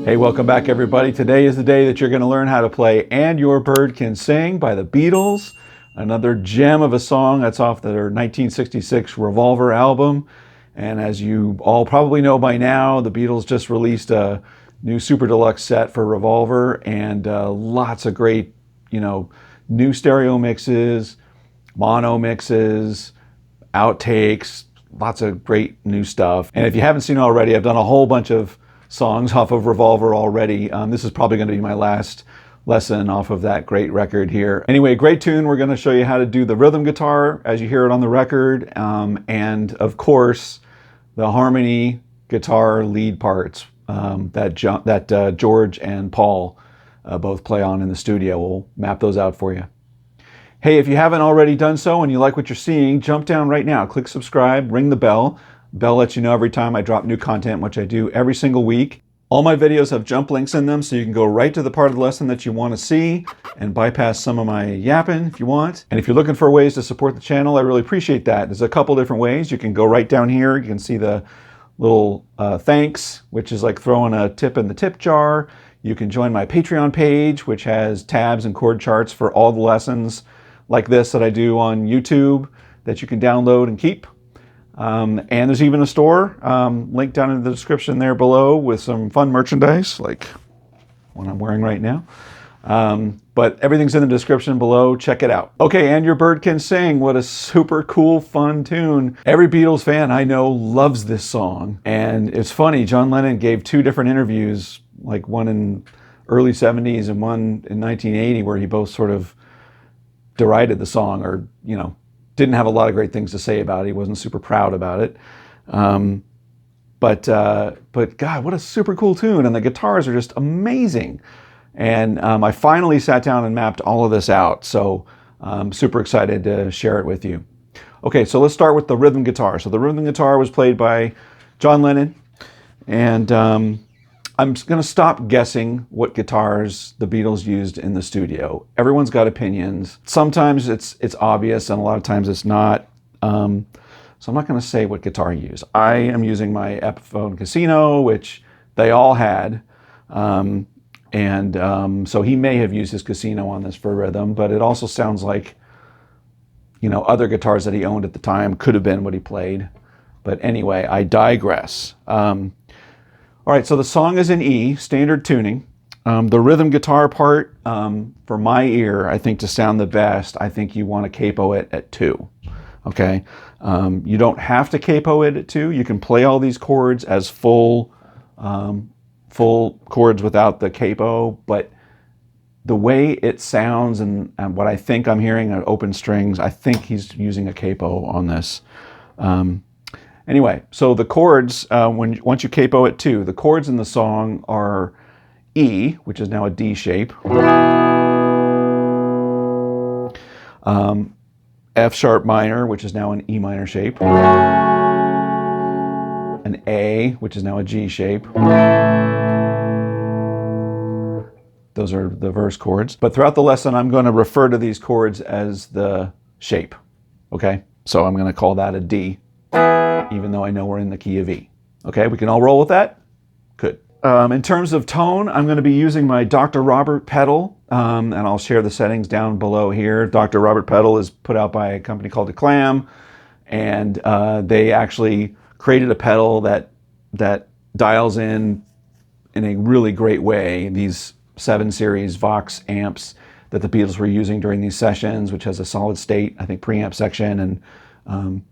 Hey, welcome back everybody. Today is the day that you're going to learn how to play And Your Bird Can Sing by the Beatles. Another gem of a song that's off their 1966 Revolver album. And as you all probably know by now, the Beatles just released a new super deluxe set for Revolver, and lots of great, new stereo mixes, mono mixes, outtakes, lots of great new stuff. And if you haven't seen it already, I've done a whole bunch of songs off of Revolver already. This is probably going to be my last lesson off of that great record here. Anyway, great tune. We're going to show you how to do the rhythm guitar as you hear it on the record, and of course the harmony guitar lead parts that George and Paul both play on in the studio. We'll map those out for you. Hey, if you haven't already done so and you like what you're seeing, jump down right now, click subscribe, ring the bell. Bell lets you know every time I drop new content, which I do every single week. All my videos have jump links in them, so you can go right to the part of the lesson that you want to see and bypass some of my yapping if you want. And if you're looking for ways to support the channel, I really appreciate that. There's a couple different ways. You can go right down here. You can see the little thanks, which is like throwing a tip in the tip jar. You can join my Patreon page, which has tabs and chord charts for all the lessons like this that I do on YouTube that you can download and keep. And there's even a store, link down in the description there below, with some fun merchandise like what I'm wearing right now. But everything's in the description below. Check it out. Okay, And Your Bird Can Sing. What a super cool, fun tune. Every Beatles fan I know loves this song. And it's funny, John Lennon gave two different interviews, like one in early 70s and one in 1980, where he both sort of derided the song, or, didn't have a lot of great things to say about it. He wasn't super proud about it. But God, what a super cool tune. And the guitars are just amazing. And I finally sat down and mapped all of this out. So I'm super excited to share it with you. Okay, so let's start with the rhythm guitar. So the rhythm guitar was played by John Lennon. And I'm going to stop guessing what guitars the Beatles used in the studio. Everyone's got opinions. Sometimes it's obvious, and a lot of times it's not. So I'm not going to say what guitar he used. I am using my Epiphone Casino, which they all had. So he may have used his Casino on this for rhythm, but it also sounds like, other guitars that he owned at the time could have been what he played. But anyway, I digress. All right, so the song is in E, standard tuning. The rhythm guitar part, for my ear, I think to sound the best, I think you want to capo it at 2, okay? You don't have to capo it at 2. You can play all these chords as full chords without the capo, but the way it sounds and what I think I'm hearing are open strings, I think he's using a capo on this. Anyway, so the chords, once you capo at 2, the chords in the song are E, which is now a D shape, F sharp minor, which is now an E minor shape, an A, which is now a G shape. Those are the verse chords. But throughout the lesson, I'm going to refer to these chords as the shape, okay? So I'm going to call that a D, even though I know we're in the key of E. Okay, we can all roll with that? Good. In terms of tone, I'm going to be using my Dr. Robert pedal, and I'll share the settings down below here. Dr. Robert pedal is put out by a company called Aclam, and they actually created a pedal that dials in a really great way these 7 series Vox amps that the Beatles were using during these sessions, which has a solid state, I think, preamp section and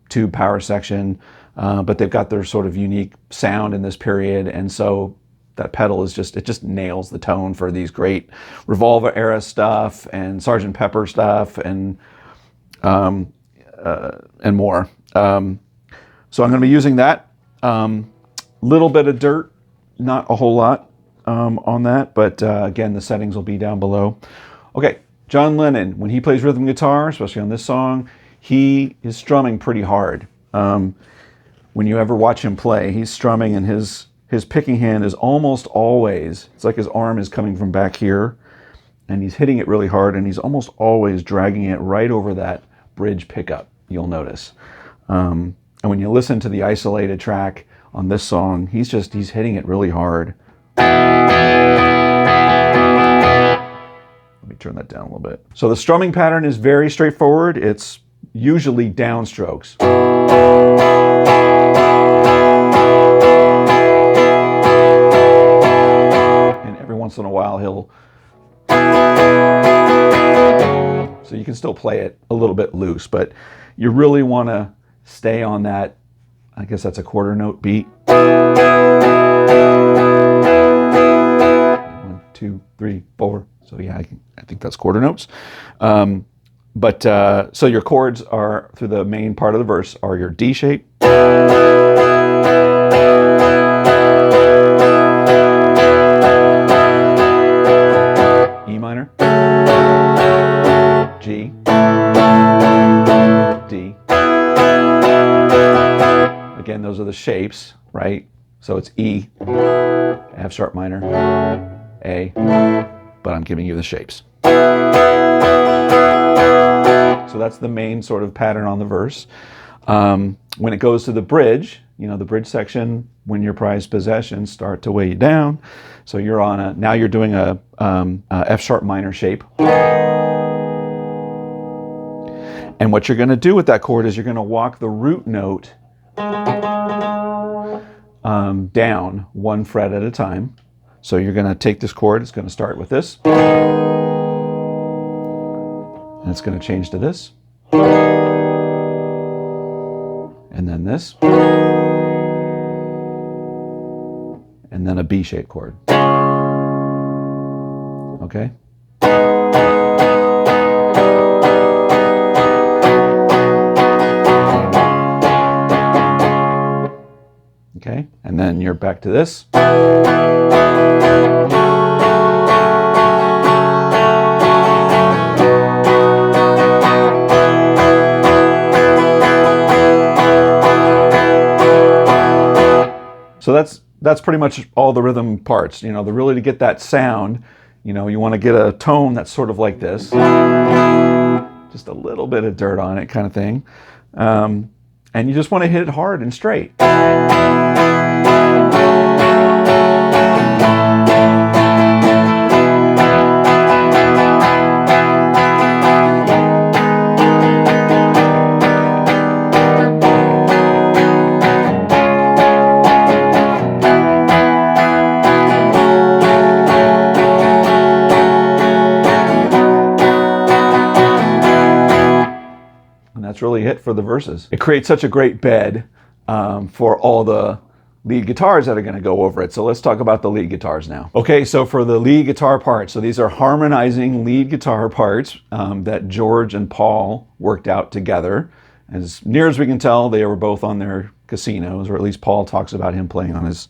tube power section, but they've got their sort of unique sound in this period, and so that pedal is just nails the tone for these great Revolver era stuff and Sgt. Pepper stuff and more. So I'm going to be using that. Little bit of dirt, not a whole lot on that, but again, the settings will be down below. Okay, John Lennon, when he plays rhythm guitar, especially on this song, he is strumming pretty hard. When you ever watch him play, he's strumming, and his picking hand is almost always, it's like his arm is coming from back here, and he's hitting it really hard, and he's almost always dragging it right over that bridge pickup, you'll notice. And when you listen to the isolated track on this song, he's hitting it really hard Let me turn that down a little bit. So the strumming pattern is very straightforward. It's usually downstrokes. And every once in a while he'll... So you can still play it a little bit loose, but you really want to stay on that, I guess that's a quarter note beat. 1, 2, 3, 4. So yeah, I think that's quarter notes. So your chords are, through the main part of the verse, are your D shape, E minor, G, D. Again, those are the shapes, right? So it's E, F sharp minor, A, but I'm giving you the shapes. So that's the main sort of pattern on the verse. When it goes to the bridge, the bridge section, when your prized possessions start to weigh you down. So you're on now you're doing a F sharp minor shape. And what you're going to do with that chord is you're going to walk the root note down 1 fret at a time. So you're going to take this chord, it's going to start with this, and it's going to change to this, and then this, and then a B-shaped chord. Okay? Okay, and then you're back to this. So that's pretty much all the rhythm parts. Really to get that sound, you want to get a tone that's sort of like this. Just a little bit of dirt on it kind of thing. And you just want to hit it hard and straight. That's really it for the verses. It creates such a great bed for all the lead guitars that are going to go over it. So let's talk about the lead guitars now. Okay, so for the lead guitar parts, so these are harmonizing lead guitar parts that George and Paul worked out together. As near as we can tell, they were both on their casinos, or at least Paul talks about him playing on his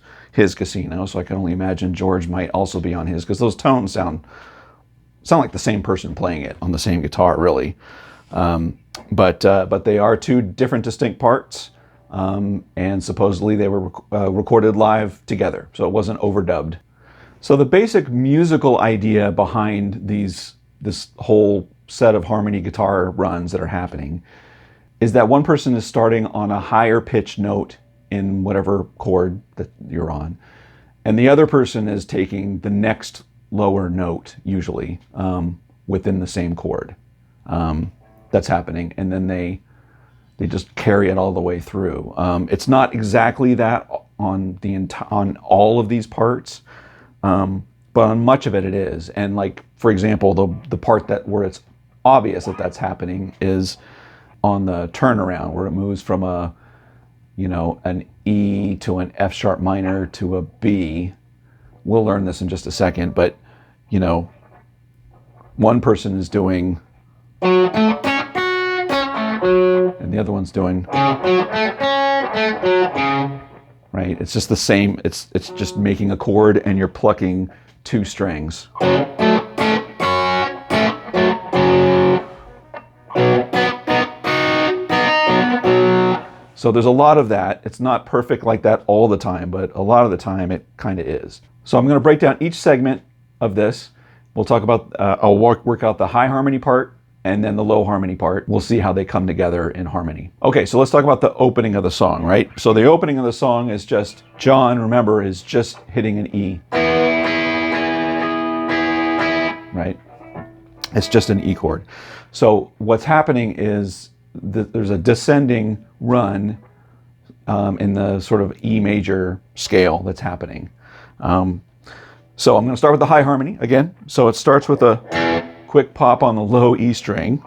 casino. So I can only imagine George might also be on his, because those tones sound like the same person playing it on the same guitar, really. But they are two different distinct parts, and supposedly they were recorded live together, so it wasn't overdubbed. So the basic musical idea behind this whole set of harmony guitar runs that are happening is that one person is starting on a higher pitched note in whatever chord that you're on, and the other person is taking the next lower note, usually, within the same chord. That's happening, and then they just carry it all the way through. It's not exactly that on all of these parts, but on much of it it is. And like, for example, the part where it's obvious that that's happening is on the turnaround, where it moves from an E to an F sharp minor to a B. We'll learn this in just a second, but one person is doing, and the other one's doing, right? It's just the same, it's just making a chord and you're plucking two strings. So there's a lot of that. It's not perfect like that all the time, but a lot of the time it kind of is. So I'm going to break down each segment of this. We'll talk about, I'll work out the high harmony part and then the low harmony part. We'll see how they come together in harmony. Okay, so let's talk about the opening of the song, right? So the opening of the song is just, John, remember, is just hitting an E. right? It's just an E chord. So what's happening is that there's a descending run in the sort of E major scale that's happening. So I'm going to start with the high harmony again. So it starts with a quick pop on the low E string.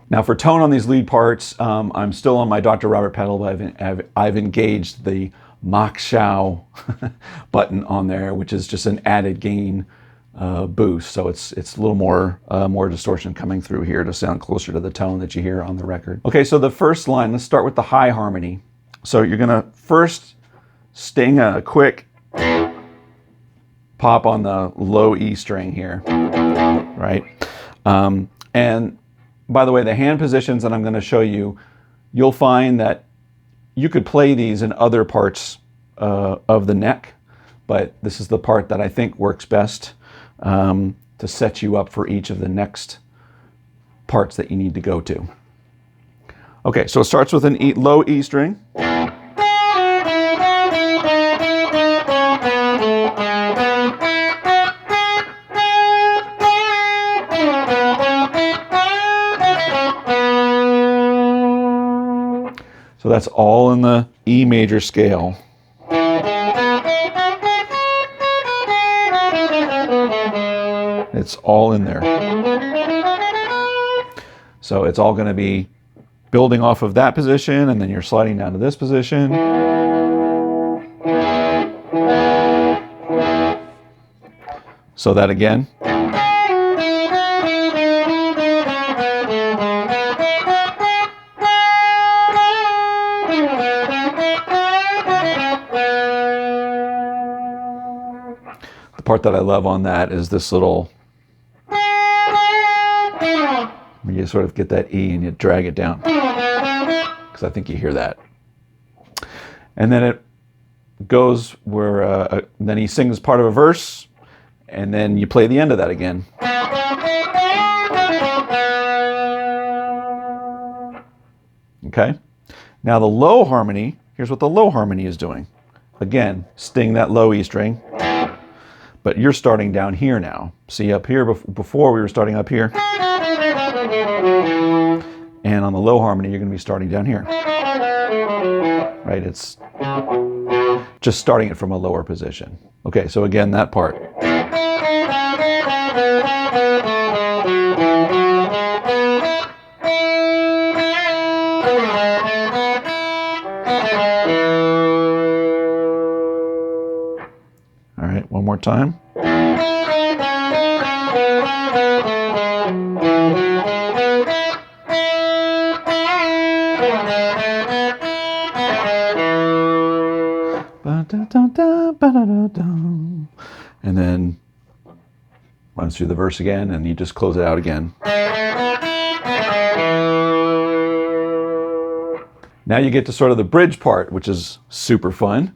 Now for tone on these lead parts, I'm still on my Dr. Robert pedal, but I've engaged the Mach Schau button on there, which is just an added gain boost. So it's a little more distortion coming through here to sound closer to the tone that you hear on the record. Okay, so the first line, let's start with the high harmony. So you're gonna first sting a quick pop on the low E string here, right? And by the way, the hand positions that I'm going to show you, you'll find that you could play these in other parts of the neck, but this is the part that I think works best to set you up for each of the next parts that you need to go to. Okay, so it starts with an low E string. So that's all in the E major scale. It's all in there. So it's all going to be building off of that position, and then you're sliding down to this position. So that again. The part that I love on that is this little, you sort of get that E and you drag it down, because I think you hear that. And then it goes where, then he sings part of a verse, and then you play the end of that again. Okay? Now the low harmony, here's what the low harmony is doing. Again, sting that low E string, but you're starting down here now. See, up here, before we were starting up here. And on the low harmony, you're going to be starting down here. Right? It's just starting it from a lower position. Okay, so again, that part. All right, one more time. And then runs through the verse again, and you just close it out again. Now you get to sort of the bridge part, which is super fun.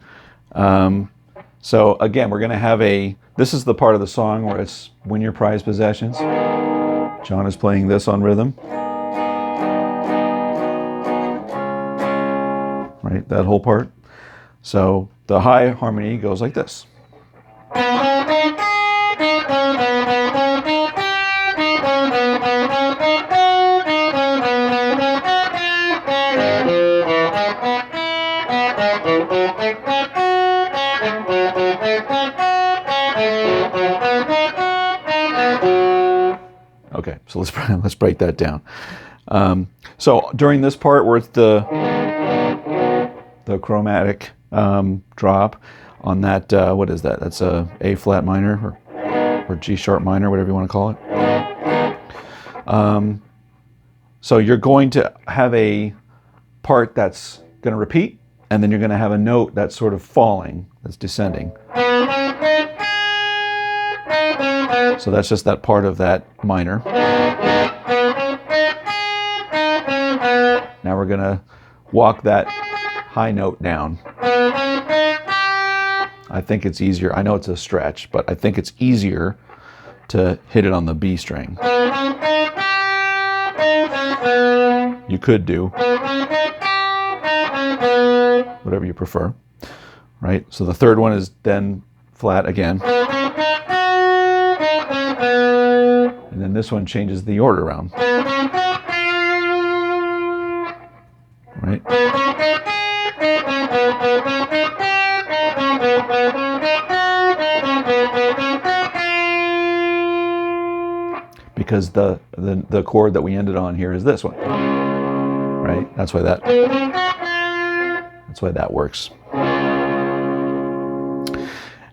So again, we're going to have this is the part of the song where it's win your prized possessions. John is playing this on rhythm. Right, that whole part. So the high harmony goes like this. Okay, so let's break that down. So during this part where it's the chromatic drop on that, what is that? That's a flat minor or G sharp minor, whatever you want to call it. So you're going to have a part that's going to repeat, and then you're going to have a note that's sort of falling, that's descending. So that's just that part of that minor. Now we're going to walk that high note down. I think it's easier. I know it's a stretch, but I think it's easier to hit it on the B string. You could do whatever you prefer, right? So the third one is then flat again. And then this one changes the order around, right? Because the chord that we ended on here is this one, right? That's why that works.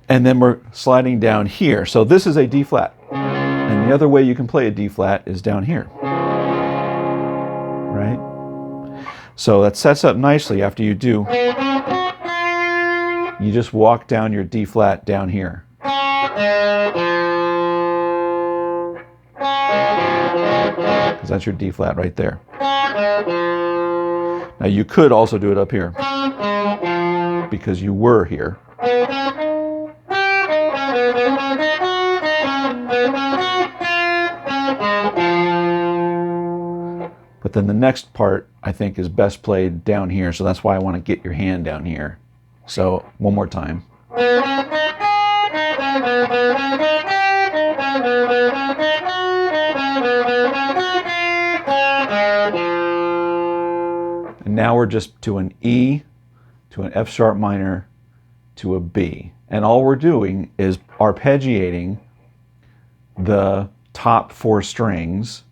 And then we're sliding down here. So this is a D flat. And the other way you can play a D flat is down here, right? So that sets up nicely after you do. You just walk down your D flat down here. Because that's your D flat right there. Now you could also do it up here, because you were here. But then the next part, I think, is best played down here, so that's why I want to get your hand down here. So, one more time. And now we're just to an E, to an F sharp minor, to a B. And all we're doing is arpeggiating the top 4 strings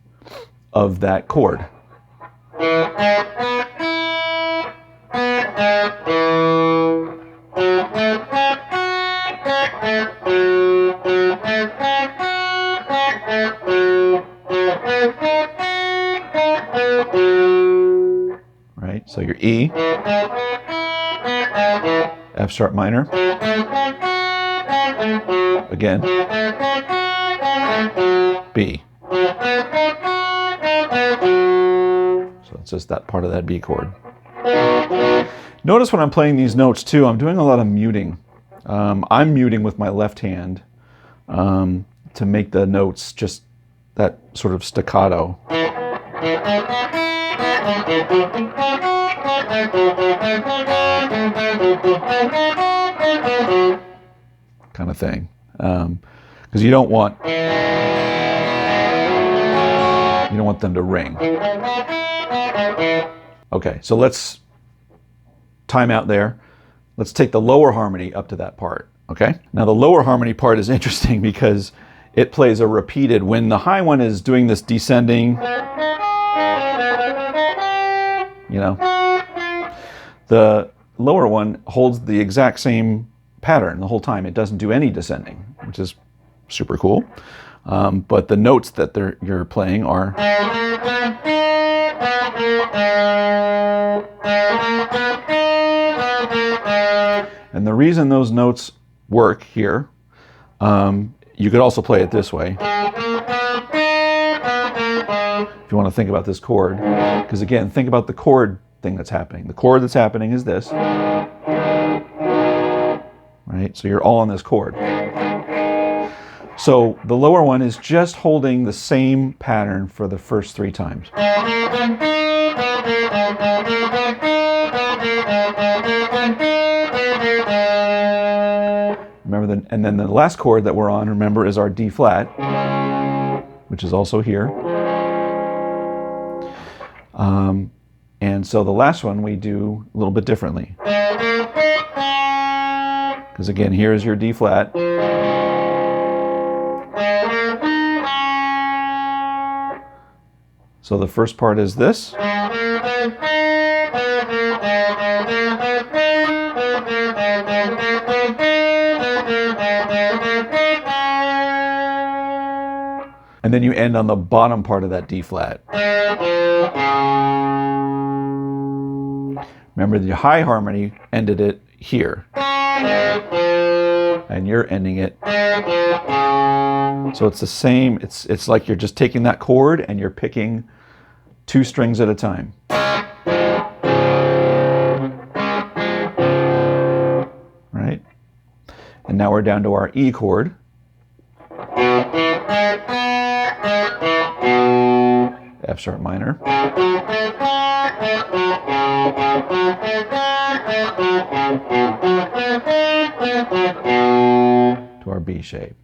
of that chord. Right? So your E, F sharp minor, again, B. So it's just that part of that B chord. Notice when I'm playing these notes too, I'm doing a lot of muting. I'm muting with my left hand to make the notes just that sort of staccato. Kind of thing. Because you don't want them to ring. Okay, so let's time out there. Let's take the lower harmony up to that part, okay? Now the lower harmony part is interesting because it plays a repeated, when the high one is doing this descending, you know, the lower one holds the exact same pattern the whole time. It doesn't do any descending, which is super cool. But the notes that you're playing are, and the reason those notes work here, you could also play it this way. If you want to think about this chord, because again, think about the chord thing that's happening. The chord that's happening is this, right? So you're all on this chord. So the lower one is just holding the same pattern for the first 3 times. Remember, and then the last chord that we're on, remember, is our D flat, which is also here. And so the last one we do a little bit differently. Because again, here's your D flat. So the first part is this. And then you end on the bottom part of that D flat. Remember, the high harmony ended it here. And you're ending it. So it's the same, it's like you're just taking that chord and you're picking 2 strings at a time. Right? And now we're down to our E chord. F sharp minor. To our B shape.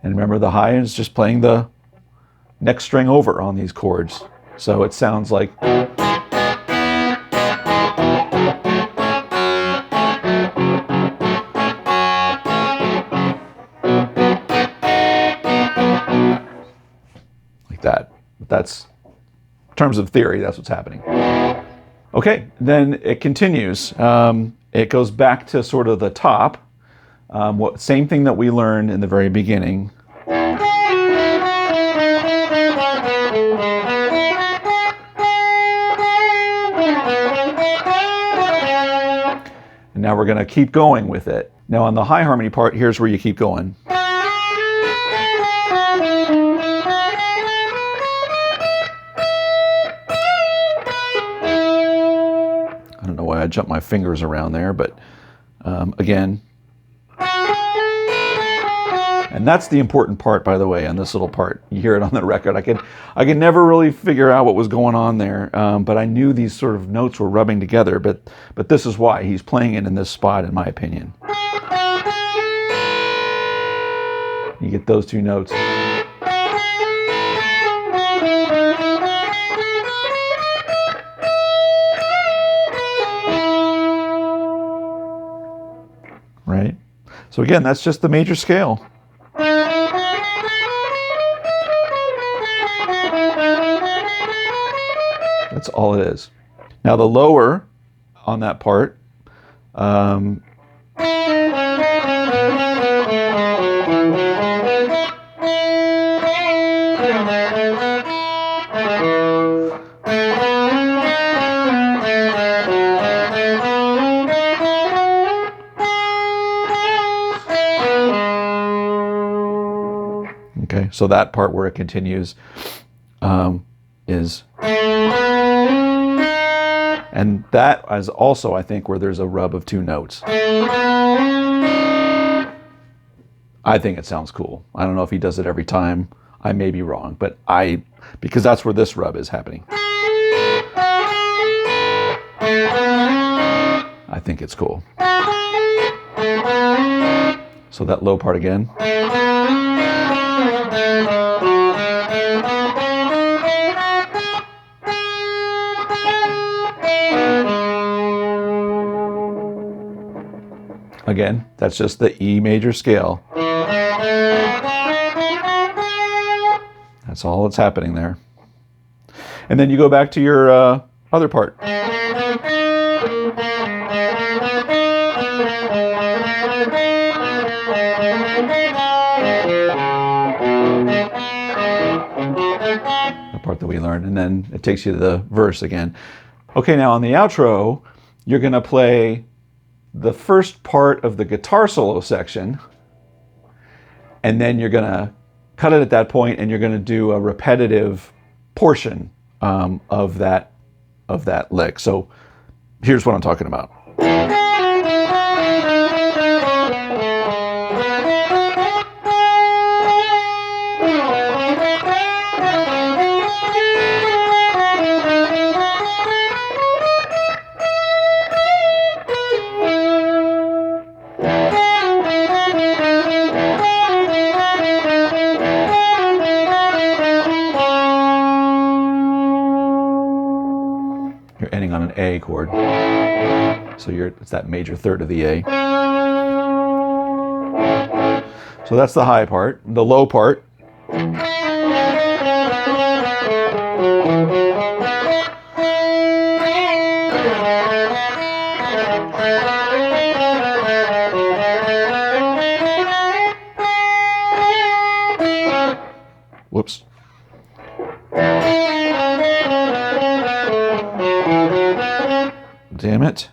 And remember, the high is just playing the next string over on these chords. So it sounds like that. That's, in terms of theory, that's what's happening. Okay, then it continues. It goes back to sort of the top. Same thing that we learned in the very beginning. And now we're going to keep going with it. Now on the high harmony part, here's where you keep going. I don't know why I jumped my fingers around there, but again. And that's the important part, by the way, on this little part. You hear it on the record. I could never really figure out what was going on there, but I knew these sort of notes were rubbing together, but this is why he's playing it in this spot, in my opinion. You get those two notes. Right? So again, that's just the major scale. That's all it is. Now the lower on that part, okay, so that part where it continues is, and that is also, I think, where there's a rub of two notes. I think it sounds cool. I don't know if he does it every time. I may be wrong, but because that's where this rub is happening. I think it's cool. So that low part again. Again, that's just the E major scale. That's all that's happening there. And then you go back to your other part. The part that we learned, and then it takes you to the verse again. Okay, now on the outro, you're going to play the first part of the guitar solo section, and then you're going to cut it at that point, and you're going to do a repetitive portion of that lick. So here's what I'm talking about. You're ending on an A chord. So it's that major third of the A. So that's the high part. The low part. Whoops. Damn it.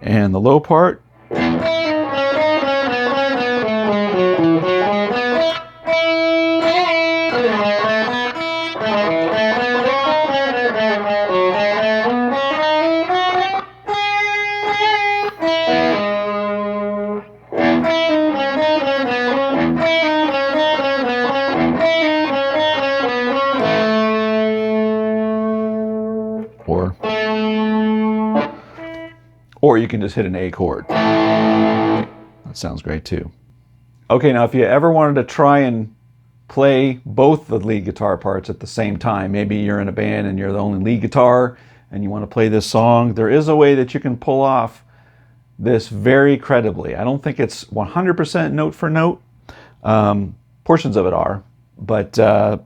And the low part. or you can just hit an A chord. That sounds great too. Okay, now if you ever wanted to try and play both the lead guitar parts at the same time, maybe you're in a band and you're the only lead guitar and you want to play this song, there is a way that you can pull off this very credibly. I don't think it's 100% note for note. Portions of it are, but I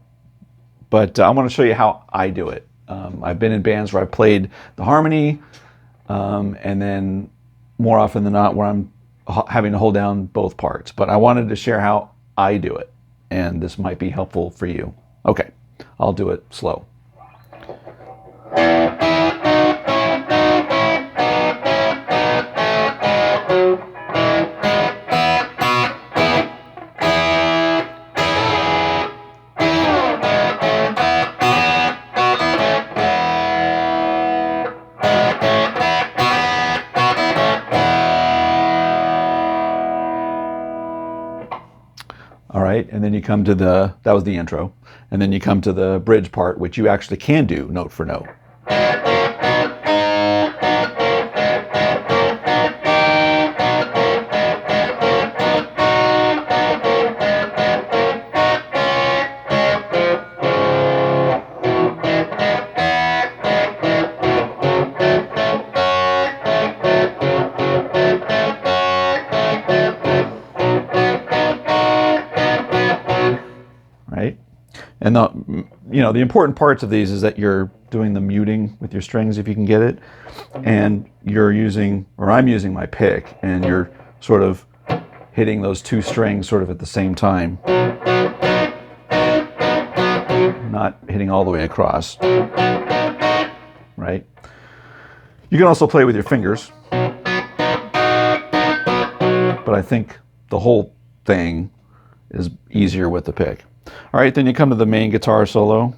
want to show you how I do it. I've been in bands where I played the harmony, and then more often than not where I'm having to hold down both parts. But I wanted to share how I do it, and this might be helpful for you. Okay, I'll do it slow. All right, and then you come to that was the intro, and then you come to the bridge part, which you actually can do note for note. Right? And the important parts of these is that you're doing the muting with your strings if you can get it, and I'm using my pick, and you're sort of hitting those two strings sort of at the same time, not hitting all the way across, right? You can also play with your fingers, but I think the whole thing is easier with the pick. All right, then you come to the main guitar solo.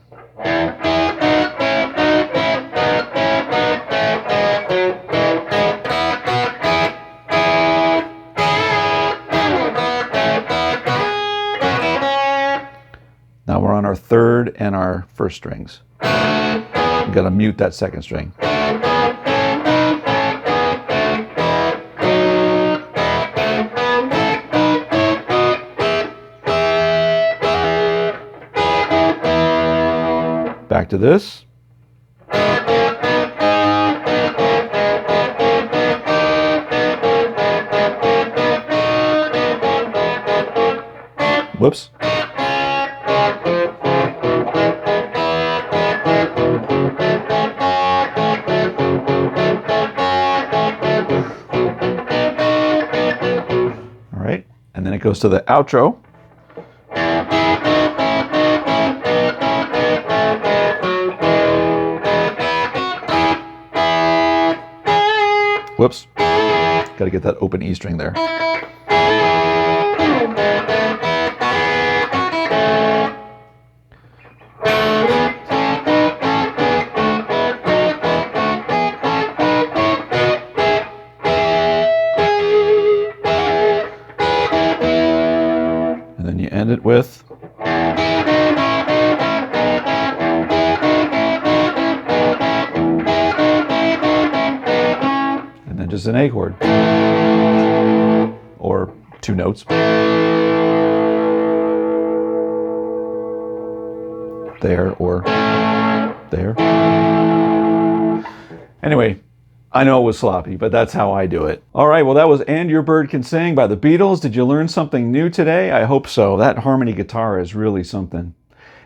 Now we're on our third and our first strings. We've got to mute that second string. Back to this. Whoops. All right, and then it goes to the outro. Whoops. Got to get that open E string there. And then you end it with just an A chord, or two notes. There or there. Anyway, I know it was sloppy, but that's how I do it. All right, well that was And Your Bird Can Sing by the Beatles. Did you learn something new today? I hope so. That harmony guitar is really something.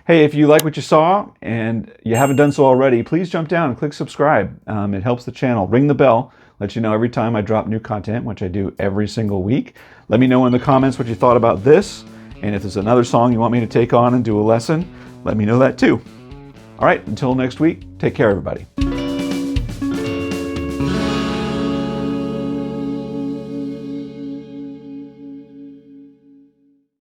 Hey, if you like what you saw and you haven't done so already, please jump down and click subscribe. It helps the channel. Ring the bell. Let you know every time I drop new content, which I do every single week. Let me know in the comments what you thought about this. And if there's another song you want me to take on and do a lesson, let me know that too. All right, until next week, take care, everybody.